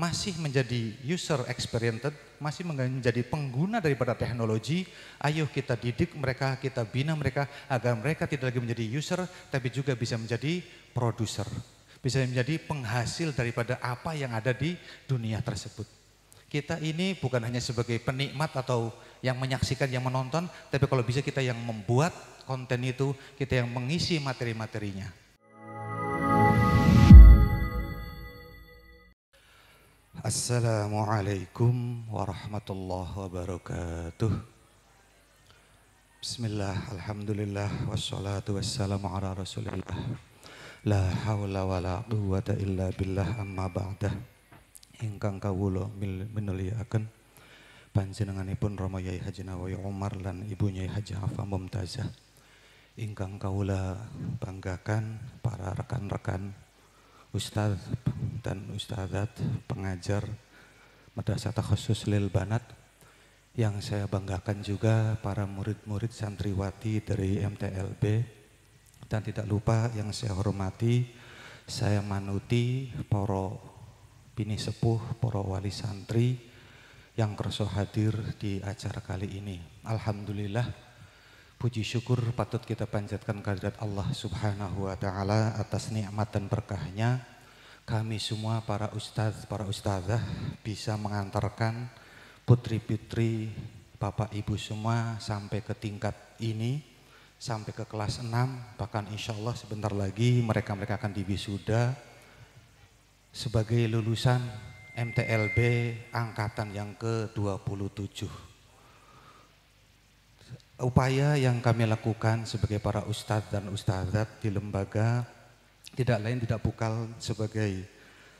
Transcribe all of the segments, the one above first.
masih menjadi user experiented, masih menjadi pengguna daripada teknologi. Ayo kita didik mereka, kita bina mereka agar mereka tidak lagi menjadi user tapi juga bisa menjadi produser. Bisa menjadi penghasil daripada apa yang ada di dunia tersebut. Kita ini bukan hanya sebagai penikmat atau yang menyaksikan, yang menonton, tapi kalau bisa kita yang membuat konten itu, kita yang mengisi materi-materinya. Assalamualaikum warahmatullahi wabarakatuh. Bismillah, alhamdulillah, wassalatu wassalamu ala rasulillah. La hawla wa la quwwata illa billah, amma ba'dah. Ingkang kawula minulyaken panjenenganipun Rama Yai Haji Nawawi Umar lan Ibu Nyai Haji Afa Mumtazah. Ingkang kawula banggakan para rekan-rekan Ustadz dan Ustadzat pengajar Madrasah Khusus Lil Banat, yang saya banggakan juga para murid-murid santriwati dari MTLB, dan tidak lupa yang saya hormati, saya manuti para bini sepuh, para wali santri yang kerso hadir di acara kali ini. Alhamdulillah, puji syukur patut kita panjatkan kehadirat Allah Subhanahu wa Ta'ala atas nikmat dan berkahnya. Kami semua para ustadz, para ustadzah bisa mengantarkan putri-putri, bapak ibu semua sampai ke tingkat ini, sampai ke kelas 6, bahkan insya Allah sebentar lagi mereka akan diwisuda sebagai lulusan MTLB angkatan yang ke-27. Upaya yang kami lakukan sebagai para ustadz dan ustadzat di lembaga tidak lain tidak bukan sebagai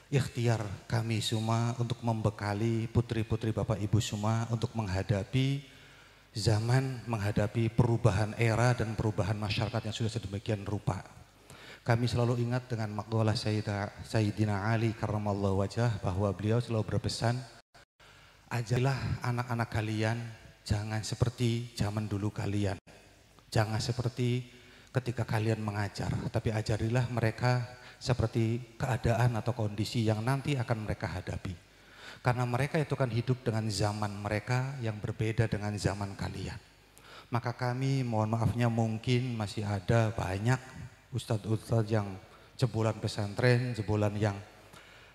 ikhtiar kami semua untuk membekali putri-putri bapak ibu semua untuk menghadapi zaman, menghadapi perubahan era dan perubahan masyarakat yang sudah sedemikian rupa. Kami selalu ingat dengan maqalah Sayyidina Ali karramallahu wajah, bahwa beliau selalu berpesan, ajarilah anak-anak kalian jangan seperti zaman dulu kalian, jangan seperti ketika kalian mengajar, tapi ajarilah mereka seperti keadaan atau kondisi yang nanti akan mereka hadapi. Karena mereka itu kan hidup dengan zaman mereka yang berbeda dengan zaman kalian. Maka kami mohon maafnya mungkin masih ada banyak ustadz-ustadz yang jebolan pesantren, jebolan yang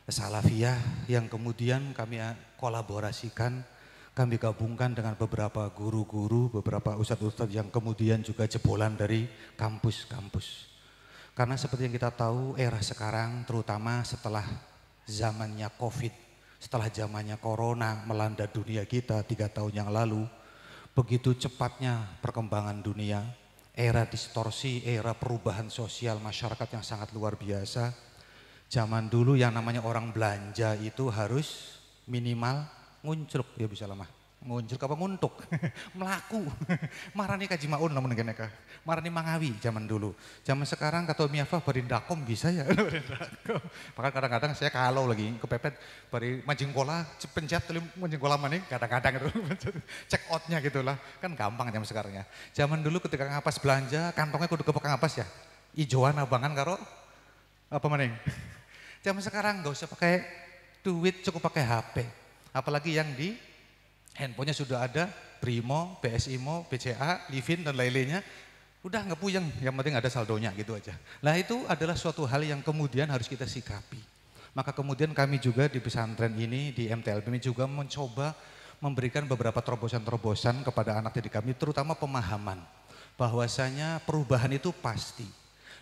salafiyah, yang kemudian kami kolaborasikan, kami gabungkan dengan beberapa guru-guru, beberapa ustadz-ustadz yang kemudian juga jebolan dari kampus-kampus. Karena seperti yang kita tahu, era sekarang terutama setelah zamannya COVID, setelah zamannya corona melanda dunia kita 3 tahun yang lalu, begitu cepatnya perkembangan dunia, era distorsi, era perubahan sosial masyarakat yang sangat luar biasa. Zaman dulu yang namanya orang belanja itu harus minimal nguncluk, ya bisa lama nguncluk apa nguntuk melaku marani kaji maun namun geneka marani mangawi zaman dulu. Zaman sekarang kata miafah bari dakom bisa ya bahkan kadang-kadang saya kalau lagi kepepet bari majingkola pencet tulis majingkola maning kadang-kadang itu check outnya gitulah, kan gampang zaman sekarang ya. Zaman dulu ketika ngapas belanja kantongnya kudu kepek ngapas ya ijoan abangan karo apa maning. Zaman sekarang gak usah pakai duit, cukup pakai HP. Apalagi yang di handphonenya sudah ada Brimo, BSIMO, BCA, Livin dan lain-lainnya. Udah nggak puyeng, yang penting ada saldonya gitu aja. Nah itu adalah suatu hal yang kemudian harus kita sikapi. Maka kemudian kami juga di pesantren ini, di MTLB ini juga mencoba memberikan beberapa terobosan-terobosan kepada anak didik kami, terutama pemahaman bahwasanya perubahan itu pasti.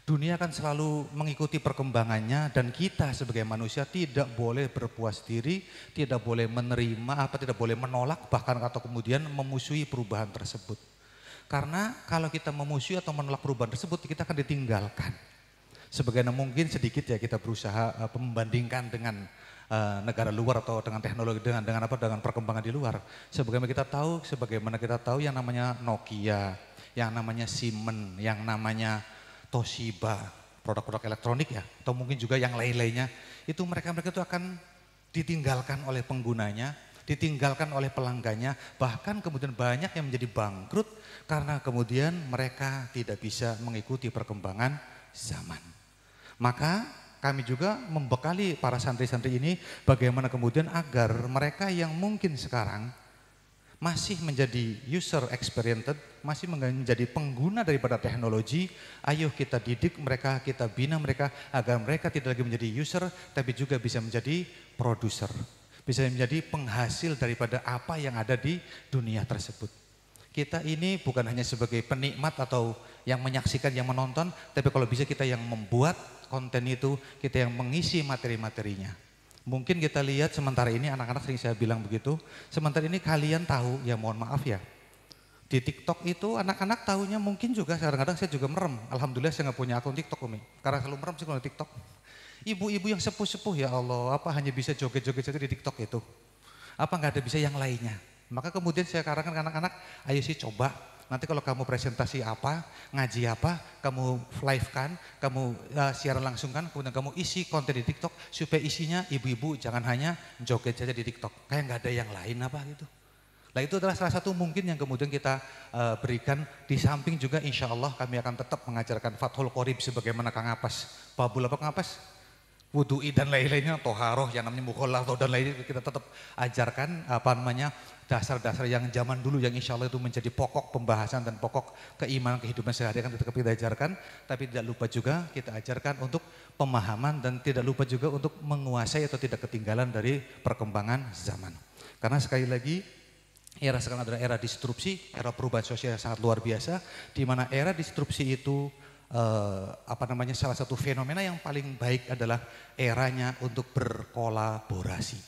Dunia akan selalu mengikuti perkembangannya dan kita sebagai manusia tidak boleh berpuas diri, tidak boleh menerima, tidak boleh menolak, bahkan atau kemudian memusuhi perubahan tersebut. Karena kalau kita memusuhi atau menolak perubahan tersebut, kita akan ditinggalkan. Sebagaimana mungkin sedikit ya kita berusaha membandingkan dengan negara luar atau dengan teknologi dengan perkembangan di luar. Sebagaimana kita tahu yang namanya Nokia, yang namanya Siemens, yang namanya Toshiba, produk-produk elektronik ya, atau mungkin juga yang lain-lainnya, itu mereka itu akan ditinggalkan oleh penggunanya, ditinggalkan oleh pelanggannya, bahkan kemudian banyak yang menjadi bangkrut karena kemudian mereka tidak bisa mengikuti perkembangan zaman. Maka kami juga membekali para santri-santri ini bagaimana kemudian agar mereka yang mungkin sekarang masih menjadi user experiented, masih menjadi pengguna daripada teknologi, ayo kita didik mereka, kita bina mereka agar mereka tidak lagi menjadi user tapi juga bisa menjadi produser, bisa menjadi penghasil daripada apa yang ada di dunia tersebut. Kita ini bukan hanya sebagai penikmat atau yang menyaksikan, yang menonton, tapi kalau bisa kita yang membuat konten itu, kita yang mengisi materi-materinya. Mungkin kita lihat sementara ini anak-anak sering saya bilang begitu, sementara ini kalian tahu, ya mohon maaf ya, di TikTok itu anak-anak tahunya mungkin juga kadang-kadang saya juga merem. Alhamdulillah saya nggak punya akun TikTok Umi, karena selalu merem sih kalau TikTok. Ibu-ibu yang sepuh-sepuh ya Allah, apa hanya bisa joget-joget saja di TikTok itu? Apa nggak ada bisa yang lainnya? Maka kemudian saya katakan ke anak-anak, ayo sih coba. Nanti kalau kamu presentasi apa, ngaji apa, kamu live kan, kamu siaran langsung kan, kemudian kamu isi konten di TikTok supaya isinya ibu-ibu jangan hanya joget saja di TikTok. Kayak nggak ada yang lain apa gitu. Nah itu adalah salah satu mungkin yang kemudian kita berikan. Di samping juga insya Allah kami akan tetap mengajarkan Fathul Qorib sebagaimana Kang Apas. Babul apa Kang Apas? Wudu'i dan lain-lainnya, toharoh yang namanya mukhollah dan lain-lain kita tetap ajarkan dasar-dasar yang zaman dulu yang insya Allah itu menjadi pokok pembahasan dan pokok keimanan kehidupan sehari-hari kan tetap kita ajarkan, tapi tidak lupa juga kita ajarkan untuk pemahaman dan tidak lupa juga untuk menguasai atau tidak ketinggalan dari perkembangan zaman. Karena sekali lagi era sekarang adalah era disrupsi, era perubahan sosial yang sangat luar biasa, di mana era disrupsi itu salah satu fenomena yang paling baik adalah eranya untuk berkolaborasi,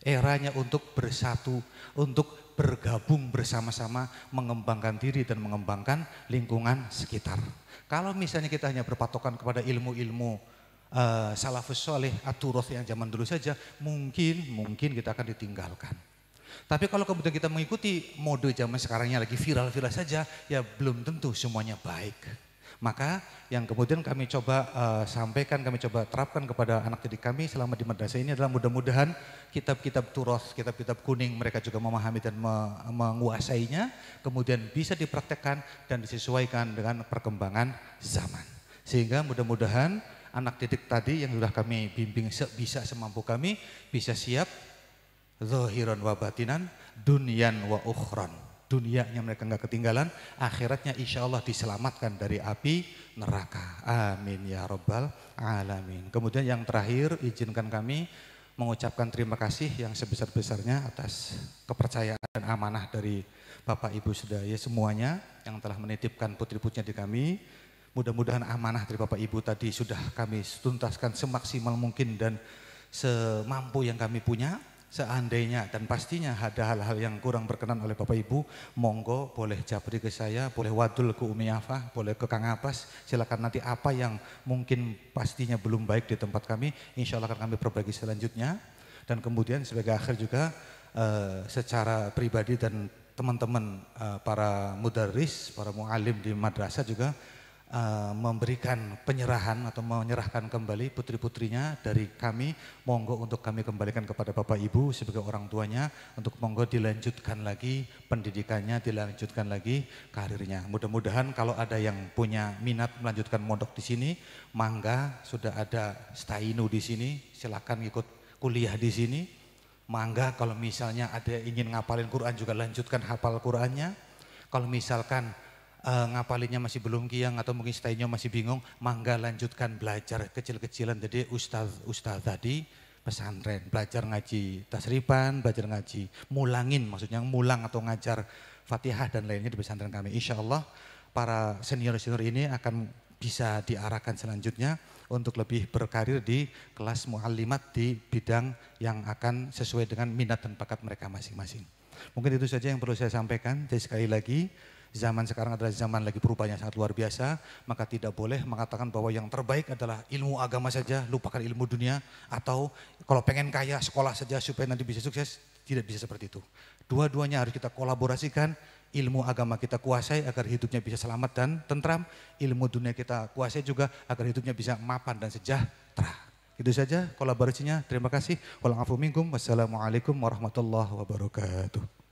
eranya untuk bersatu, untuk bergabung bersama-sama mengembangkan diri dan mengembangkan lingkungan sekitar. Kalau misalnya kita hanya berpatokan kepada ilmu-ilmu salafus soleh, aturoth yang zaman dulu saja, mungkin kita akan ditinggalkan. Tapi kalau kemudian kita mengikuti mode zaman sekarang yang lagi viral-viral saja, ya belum tentu semuanya baik. Maka yang kemudian kami coba sampaikan, kami coba terapkan kepada anak didik kami selama di madrasah ini adalah mudah-mudahan kitab-kitab turoth, kitab-kitab kuning mereka juga memahami dan menguasainya, kemudian bisa dipraktekkan dan disesuaikan dengan perkembangan zaman. Sehingga mudah-mudahan anak didik tadi yang sudah kami bimbing bisa semampu kami, bisa siap zahiran wa batinan, dunyan wa ukhran. Dunianya mereka nggak ketinggalan, akhiratnya insya Allah diselamatkan dari api neraka. Amin ya rabbal alamin. Kemudian yang terakhir izinkan kami mengucapkan terima kasih yang sebesar-besarnya atas kepercayaan dan amanah dari Bapak Ibu sedaya semuanya yang telah menitipkan putri-putrinya di kami. Mudah-mudahan amanah dari Bapak Ibu tadi sudah kami tuntaskan semaksimal mungkin dan semampu yang kami punya. Seandainya dan pastinya ada hal-hal yang kurang berkenan oleh Bapak Ibu, monggo boleh japri ke saya, boleh wadul ke Umi Afah, boleh ke Kang Apas, silakan nanti apa yang mungkin pastinya belum baik di tempat kami, insya Allah akan kami perbaiki selanjutnya. Dan kemudian sebagai akhir juga secara pribadi dan teman-teman para mudarris, para mu'alim di madrasah juga memberikan penyerahan atau menyerahkan kembali putri-putrinya dari kami, monggo untuk kami kembalikan kepada Bapak Ibu sebagai orang tuanya untuk monggo dilanjutkan lagi pendidikannya, dilanjutkan lagi karirnya. Mudah-mudahan kalau ada yang punya minat melanjutkan mondok di sini, mangga sudah ada Stainu di sini, silakan ikut kuliah di sini. Mangga kalau misalnya ada yang ingin ngapalin Quran juga lanjutkan hafal Qurannya. Kalau misalkan ngapalinnya masih belum kiang atau mungkin staynya masih bingung, mangga lanjutkan belajar kecil-kecilan. Jadi ustaz tadi pesantren, belajar ngaji tasripan, belajar ngaji mulangin, maksudnya mulang atau ngajar Fatihah dan lainnya di pesantren kami. Insya Allah para senior-senior ini akan bisa diarahkan selanjutnya untuk lebih berkarir di kelas muallimat di bidang yang akan sesuai dengan minat dan bakat mereka masing-masing. Mungkin itu saja yang perlu saya sampaikan. Jadi sekali lagi, zaman sekarang adalah zaman lagi perubahannya sangat luar biasa, maka tidak boleh mengatakan bahwa yang terbaik adalah ilmu agama saja, lupakan ilmu dunia, atau kalau pengen kaya sekolah saja supaya nanti bisa sukses, tidak bisa seperti itu. Dua-duanya harus kita kolaborasikan, ilmu agama kita kuasai agar hidupnya bisa selamat dan tentram, ilmu dunia kita kuasai juga agar hidupnya bisa mapan dan sejahtera. Itu saja kolaborasinya, terima kasih. Wassalamualaikum warahmatullahi wabarakatuh.